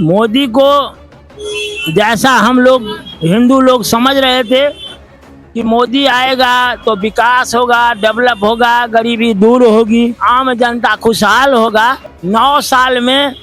मोदी को जैसा हम लोग हिंदू लोग समझ रहे थे कि मोदी आएगा तो विकास होगा, डेवलप होगा, गरीबी दूर होगी, आम जनता खुशहाल होगा। 9 साल में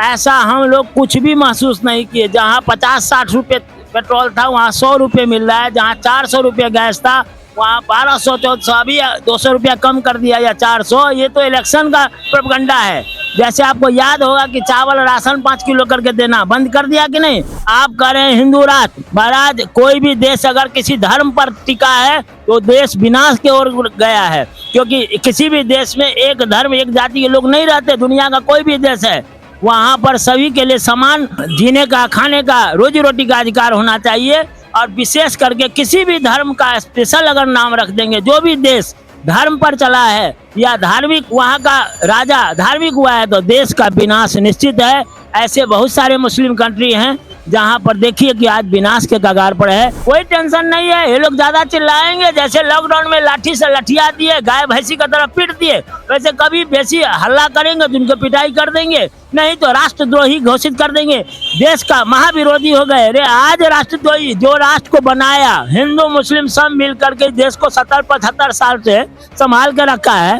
ऐसा हम लोग कुछ भी महसूस नहीं किए। जहां 50-60 रुपए पेट्रोल था वहां 100 रुपए मिल रहा है, जहां 400 रुपए गैस था वहाँ 1200-1400, अभी 200 रुपया कम कर दिया या 400। ये तो इलेक्शन का प्रोपगंडा है। जैसे आपको याद होगा कि चावल राशन 5 किलो करके देना बंद कर दिया कि नहीं। आप कह रहे हैं हिंदू राष्ट्र। महाराज, कोई भी देश अगर किसी धर्म पर टिका है तो देश विनाश की ओर गया है, क्योंकि किसी भी देश में एक धर्म एक जाति के लोग नहीं रहते। दुनिया का कोई भी देश है वहाँ पर सभी के लिए समान जीने का, खाने का, रोजी रोटी का अधिकार होना चाहिए। और विशेष करके किसी भी धर्म का स्पेशल अगर नाम रख देंगे, जो भी देश धर्म पर चला है या धार्मिक वहाँ का राजा धार्मिक हुआ है तो देश का विनाश निश्चित है। ऐसे बहुत सारे मुस्लिम कंट्री हैं जहाँ पर देखिए कि आज विनाश के कगार पर है। कोई टेंशन नहीं है। ये लोग ज्यादा चिल्लाएंगे, जैसे लॉकडाउन में लाठी से लठिया दिए, गाय भैंसी की तरफ पीट दिए, वैसे कभी बेसी हल्ला करेंगे तो उनको पिटाई कर देंगे, नहीं तो राष्ट्रद्रोही घोषित कर देंगे, देश का महाविरोधी हो गए। अरे आज राष्ट्रद्रोही जो राष्ट्र को बनाया, हिंदू मुस्लिम सब मिल करके देश को 70-75 साल से संभाल के रखा है,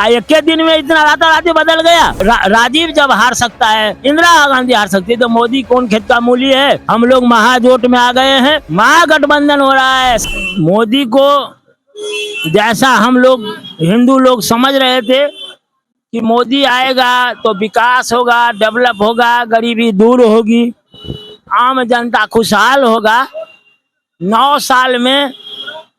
एक के दिन में इतना राताराती बदल गया। राजीव जब हार सकता है, इंदिरा गांधी हार सकती है, तो मोदी कौन खेत का मूली है। हम लोग महाजोट में आ गए हैं, महागठबंधन हो रहा है। मोदी को जैसा हम लोग हिंदू लोग समझ रहे थे कि मोदी आएगा तो विकास होगा, डेवलप होगा, गरीबी दूर होगी, आम जनता खुशहाल होगा। 9 साल में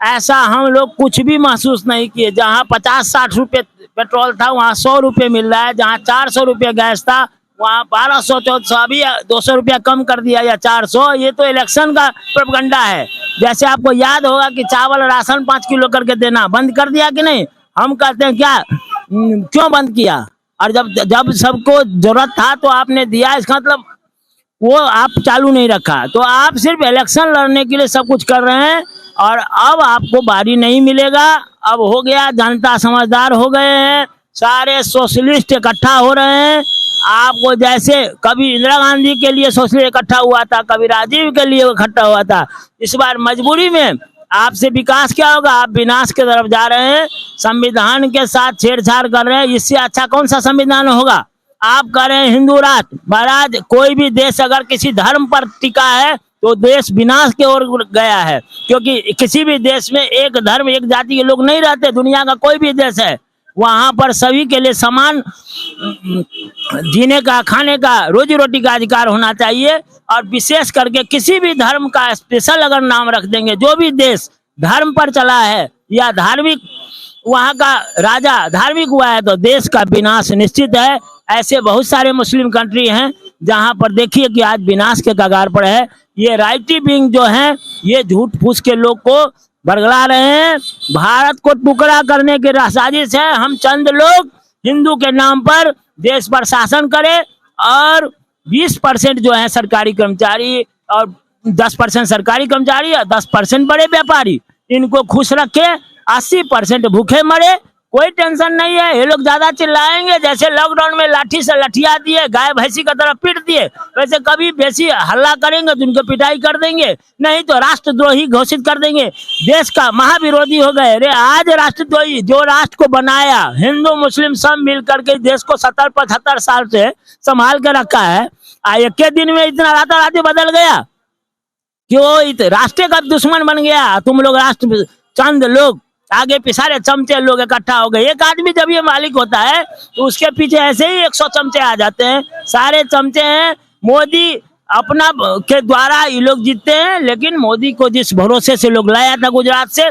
ऐसा हम लोग कुछ भी महसूस नहीं किए। जहां 50-60 रुपए पेट्रोल था वहां 100 रुपए मिल रहा है, जहां 400 रुपए गैस था वहां 1200-1400, अभी 200 रुपया कम कर दिया या 400। ये तो इलेक्शन का प्रोपगंडा है। जैसे आपको याद होगा कि चावल राशन 5 किलो करके देना बंद कर दिया कि नहीं। हम कहते हैं क्या, क्यों बंद किया? और जब सबको जरूरत था तो आपने दिया, इसका मतलब वो आप चालू नहीं रखा। तो आप सिर्फ इलेक्शन लड़ने के लिए सब कुछ कर रहे हैं और अब आपको बारी नहीं मिलेगा। अब हो गया, जनता समझदार हो गए हैं, सारे सोशलिस्ट इकट्ठा हो रहे हैं। आपको जैसे कभी इंदिरा गांधी के लिए सोशलिस्ट इकट्ठा हुआ था, कभी राजीव के लिए इकट्ठा हुआ था, इस बार मजबूरी में आपसे विकास क्या होगा, आप विनाश की तरफ जा रहे हैं, संविधान के साथ छेड़छाड़ कर रहे हैं। इससे अच्छा कौन सा संविधान होगा। आप कह रहे हैं हिंदू राष्ट्र। महाराज, कोई भी देश अगर किसी धर्म पर टिका है तो देश विनाश की ओर गया है, क्योंकि किसी भी देश में एक धर्म एक जाति के लोग नहीं रहते। दुनिया का कोई भी देश है वहाँ पर सभी के लिए समान जीने का, खाने का, रोजी रोटी का अधिकार होना चाहिए। और विशेष करके किसी भी धर्म का स्पेशल अगर नाम रख देंगे, जो भी देश धर्म पर चला है या धार्मिक वहाँ का राजा धार्मिक हुआ है तो देश का विनाश निश्चित है। ऐसे बहुत सारे मुस्लिम कंट्री हैं जहाँ पर देखिए कि आज विनाश के कगार पर है। ये राइटी विंग जो है ये झूठ फूस के लोग को बरगला रहे हैं। भारत को टुकड़ा करने की साजिश है। हम चंद लोग हिंदू के नाम पर देश पर शासन करें और 20% जो है सरकारी कर्मचारी और 10% सरकारी कर्मचारी और 10% बड़े व्यापारी, इनको खुश रखे, 80% भूखे मरे। कोई टेंशन नहीं है। ये लोग ज्यादा चिल्लाएंगे, जैसे लॉकडाउन में लाठी से लठिया दिए, गाय भैंसी की तरफ पीट दिए, वैसे कभी बेसी हल्ला करेंगे तो उनको पिटाई कर देंगे, नहीं तो राष्ट्रद्रोही घोषित कर देंगे, देश का महाविरोधी हो गए। अरे आज राष्ट्रद्रोही जो राष्ट्र को बनाया, हिंदू मुस्लिम सब मिल करके देश को 70-75 साल से संभाल के रखा है, एक के दिन में इतना राताराती बदल गया। क्यों? राष्ट्र का दुश्मन बन गया तुम लोग। राष्ट्र चंद लोग आगे पिछाड़े चमचे लोग इकट्ठा हो गए। एक आदमी जब ये मालिक होता है तो उसके पीछे ऐसे ही 100 चमचे आ जाते हैं। सारे चमचे हैं। मोदी अपना के द्वारा ये लोग जीतते हैं, लेकिन मोदी को जिस भरोसे से लोग लाया था गुजरात से,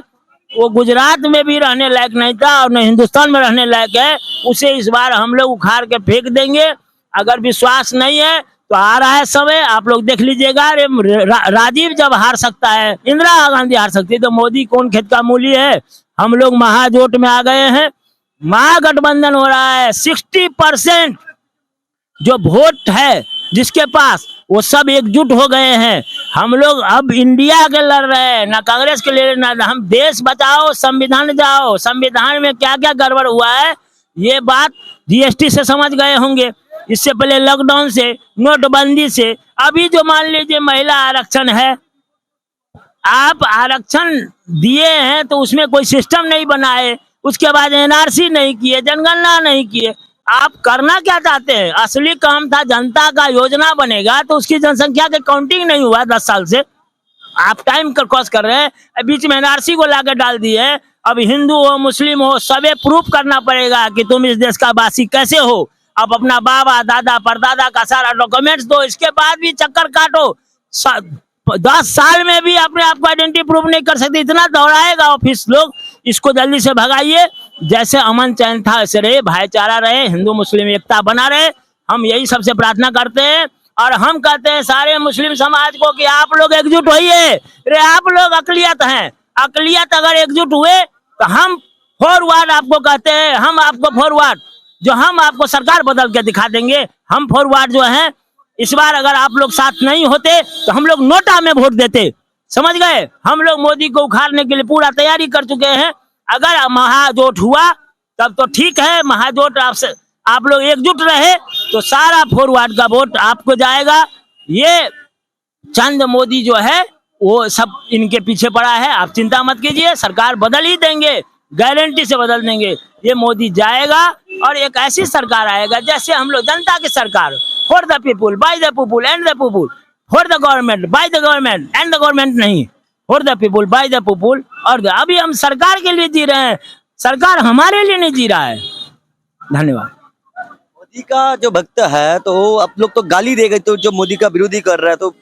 वो गुजरात में भी रहने लायक नहीं था और न हिंदुस्तान में रहने लायक है। उसे इस बार हम लोग उखाड़ के फेंक देंगे। अगर विश्वास नहीं है तो आ रहा है समय, आप लोग देख लीजिएगा। राजीव जब हार सकता है, इंदिरा गांधी हार सकती है, तो मोदी कौन खेत का मूली है। हम लोग महाजोट में आ गए हैं, महागठबंधन हो रहा है। 60% जो वोट है जिसके पास, वो सब एकजुट हो गए हैं। हम लोग अब इंडिया के लड़ रहे हैं, ना कांग्रेस के लिए, ना हम देश बचाओ संविधान जाओ। संविधान में क्या क्या गड़बड़ हुआ है ये बात जीएसटी से समझ गए होंगे। इससे पहले लॉकडाउन से, नोटबंदी से, अभी जो मान लीजिए महिला आरक्षण है, आप आरक्षण दिए हैं तो उसमें कोई सिस्टम नहीं बनाए, उसके बाद एनआरसी नहीं किए, जनगणना नहीं किए। आप करना क्या चाहते हैं? असली काम था जनता का योजना बनेगा तो उसकी जनसंख्या के काउंटिंग नहीं हुआ 10 साल से। आप टाइम क्रॉस कर रहे हैं, बीच में एनआरसी को लाकर डाल दिए हैं। अब हिंदू हो मुस्लिम हो सबे प्रूफ करना पड़ेगा कि तुम इस देश का वासी कैसे हो। अब अपना बाबा दादा परदादा का सारा डॉक्यूमेंट्स दो, इसके बाद भी चक्कर काटो। 10 साल में भी अपने आप को आइडेंटिटी प्रूफ नहीं कर सकते, इतना दौड़ाएगा ऑफिस लोग। इसको जल्दी से भगाइए। जैसे अमन चैन था ऐसे रहे, भाईचारा रहे, हिंदू मुस्लिम एकता बना रहे। हम यही सबसे प्रार्थना करते हैं और हम कहते हैं सारे मुस्लिम समाज को कि आप लोग एकजुट होइए। अरे आप लोग अकलियत हैं, अकलियत अगर एकजुट हुए तो हम फॉरवर्ड आपको कहते हैं, हम आपको फॉरवर्ड जो हम आपको सरकार बदल के दिखा देंगे। हम फॉरवर्ड जो हैं, इस बार अगर आप लोग साथ नहीं होते तो हम लोग नोटा में वोट देते, समझ गए। हम लोग मोदी को उखाड़ने के लिए पूरा तैयारी कर चुके हैं। अगर महाजोट हुआ तब तो ठीक है, महाजोट आपसे आप लोग एकजुट रहे तो सारा फॉरवर्ड का वोट आपको जाएगा। ये चंद मोदी जो है वो सब इनके पीछे पड़ा है। आप चिंता मत कीजिए, सरकार बदल ही देंगे, गारंटी से बदल देंगे। ये मोदी जाएगा और एक ऐसी सरकार आएगा जैसे हम लोग जनता की सरकार, for the people, by the people and the people, for the government, by the government and the government नहीं, for the people, by the people. और अभी हम सरकार के लिए जी रहे हैं, सरकार हमारे लिए नहीं जी रहा है। धन्यवाद। मोदी का जो भक्त है तो आप लोग तो गाली देगा, तो जो मोदी का विरोधी कर रहा है तो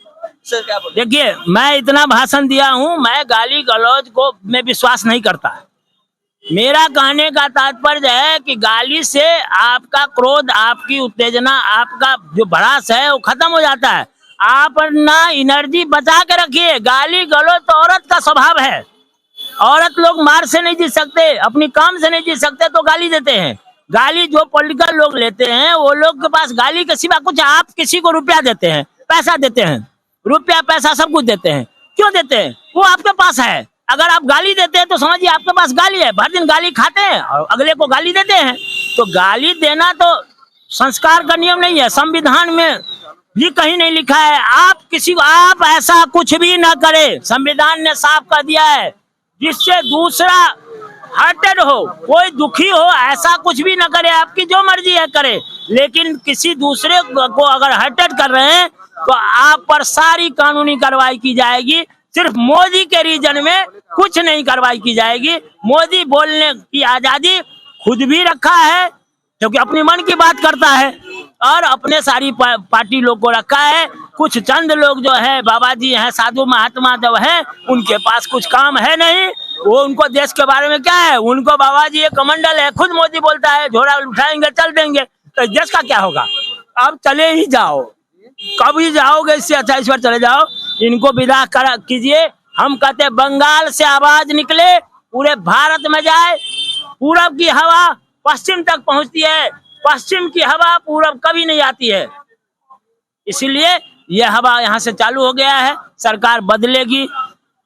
सर क्या बोले? देखिए, मैं इतना भाषण दिया हूं, मैं गाली गलौज को में विश्वास नहीं करता। मेरा कहने का तात्पर्य है कि गाली से आपका क्रोध, आपकी उत्तेजना, आपका जो भड़ास है वो खत्म हो जाता है। आप ना एनर्जी बचा के रखिए। गाली गलौज तो औरत का स्वभाव है। औरत लोग मार से नहीं जीत सकते, अपनी काम से नहीं जीत सकते तो गाली देते हैं। गाली जो पॉलिटिकल लोग लेते हैं वो लोग के पास गाली के सिवा कुछ, आप किसी को रुपया देते हैं, पैसा देते हैं, रुपया पैसा सब कुछ देते हैं, क्यों देते हैं? वो आपके पास है। अगर आप गाली देते हैं तो समझिए आपके पास गाली है, भर दिन गाली खाते हैं और अगले को गाली देते हैं। तो गाली देना तो संस्कार का नियम नहीं है, संविधान में भी कहीं नहीं लिखा है। आप किसी को, आप ऐसा कुछ भी ना करें, संविधान ने साफ कर दिया है, जिससे दूसरा हर्टेड हो, कोई दुखी हो, ऐसा कुछ भी ना करे। आपकी जो मर्जी है करे, लेकिन किसी दूसरे को अगर हर्टेड कर रहे हैं तो आप पर सारी कानूनी कार्रवाई की जाएगी। सिर्फ मोदी के रीजन में कुछ नहीं कार्रवाई की जाएगी। मोदी बोलने की आजादी खुद भी रखा है, क्योंकि अपने मन की बात करता है, और अपने सारी पार्टी लोग को रखा है। कुछ चंद लोग जो है बाबा जी हैं, साधु महात्मा जो है, उनके पास कुछ काम है नहीं, वो उनको देश के बारे में क्या है, उनको बाबा जी एक कमंडल है। खुद मोदी बोलता है झोला उठाएंगे चल देंगे, तो देश का क्या होगा? अब चले ही जाओ, कभी जाओगे इससे अच्छा इस बार चले जाओ, इनको विदा कीजिए। हम कहते हैं बंगाल से आवाज निकले, पूरे भारत में जाए। पूरब की हवा पश्चिम तक पहुंचती है, पश्चिम की हवा पूरब कभी नहीं आती है। इसीलिए यह हवा यहाँ से चालू हो गया है, सरकार बदलेगी।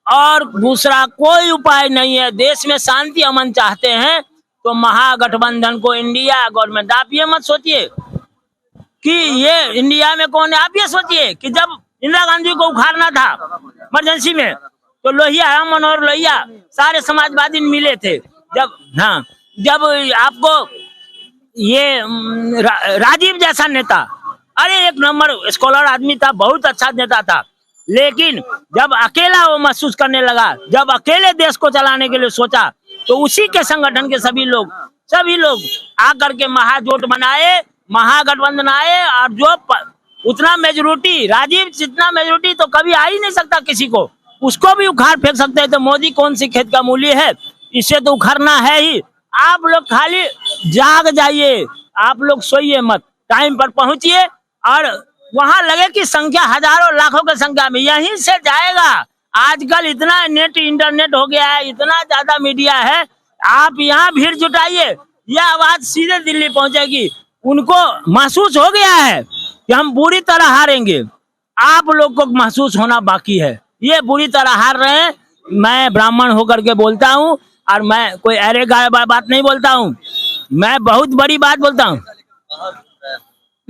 और दूसरा कोई उपाय नहीं है। देश में शांति अमन चाहते हैं तो महागठबंधन को, इंडिया गवर्नमेंट, आप ये मत सोचिए कि ये इंडिया में कौन है। आप ये सोचिए कि जब इंदिरा गांधी को उखाड़ना था इमरजेंसी में, तो लोहिया, मनोहर लोहिया, सारे समाजवादी मिले थे। जब आपको ये राजीव जैसा नेता, अरे एक नंबर स्कॉलर आदमी था, बहुत अच्छा नेता था, लेकिन जब अकेला वो महसूस करने लगा, जब अकेले देश को चलाने के लिए सोचा, तो उसी के संगठन के सभी लोग आकर के महाजोट बनाए, महागठबंधन आए। और जो उतना मेजोरिटी, राजीव जितना मेजोरिटी तो कभी आ ही नहीं सकता किसी को, उसको भी उखाड़ फेंक सकते हैं। तो मोदी कौन सी खेत का मूली है, इसे तो उखाड़ना है ही। आप लोग खाली जाग जाइए, आप लोग सोइए मत, टाइम पर पहुंचिए। और वहां लगे कि संख्या हजारों लाखों की संख्या में यहीं से जाएगा। आजकल इतना नेट इंटरनेट हो गया है, इतना ज्यादा मीडिया है, आप यहाँ भीड़ जुटाइए, यह आवाज सीधे दिल्ली पहुंचेगी। उनको महसूस हो गया है कि हम बुरी तरह हारेंगे, आप लोग को महसूस होना बाकी है। ये बुरी तरह हार रहे हैं। मैं ब्राह्मण होकर के बोलता हूँ, और मैं कोई अरे गाय बात नहीं बोलता हूँ, मैं बहुत बड़ी बात बोलता हूँ।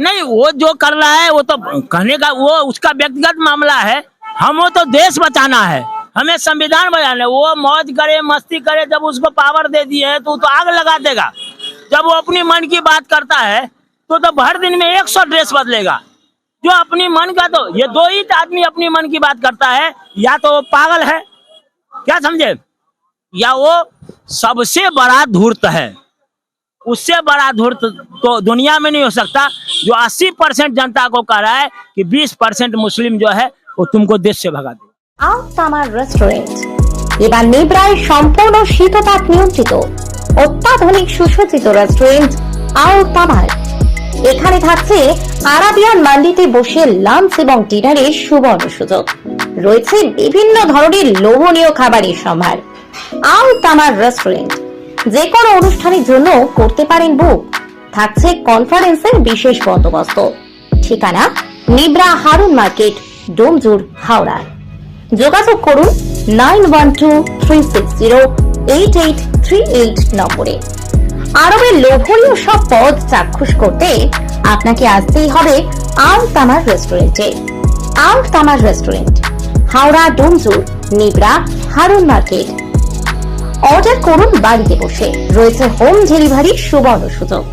नहीं, वो जो कर रहा है वो तो कहने का वो उसका व्यक्तिगत मामला है। हमें तो देश बचाना है, हमें संविधान बचाना है। वो मौज करे मस्ती करे, जब उसको पावर दे दी है तो आग लगा देगा। जब वो अपनी मन की बात करता है तो भर दिन में 100 ड्रेस बदलेगा। जो अपनी मन का, तो ये दो ही आदमी अपनी मन की बात करता है, या तो वो पागल है, क्या समझे, या वो सबसे बड़ा धूर्त है। उससे बड़ा धूर्त तो दुनिया में नहीं हो सकता, जो 80% जनता को कह रहा है कि 20% मुस्लिम जो है वो तुमको देश से भगा दे। আলতামার রেস্টুরেন্ট এবার নিব্রায় সম্পূর্ণ শীততাপ নিয়ন্ত্রিত অত্যাধুনিক সুসজ্জিত রেস্টুরেন্ট আলতামার। এখানে থাকছে আরাবিয়ান মান্ডিতে বসে লাঞ্চ এবং ডিনারের সুবর্ণ সুযোগ। রয়েছে বিভিন্ন ধরনের লোভনীয় খাবারের সম্ভার। আলতামার রেস্টুরেন্ট যে কোনো অনুষ্ঠানের জন্য করতে পারেন বুক। থাকছে কনফারেন্সের বিশেষ বন্দোবস্ত। ঠিকানা নিব্রা হারুন মার্কেট, ডোমজুর, হাওড়া। যোগাযোগ করুন 9123608838 নম্বরে। আরবের লোভনীয় সব পদ চাক্ষুষ করতে আপনাকে আসতেই হবে আলতামার রেস্টুরেন্টে। Altamar restaurant, Howrah, Domjur, Nibra, Harun market. Order করুন বাড়িতে বসে। রয়েছে হোম ডেলিভারির সুবর্ণ সুযোগ।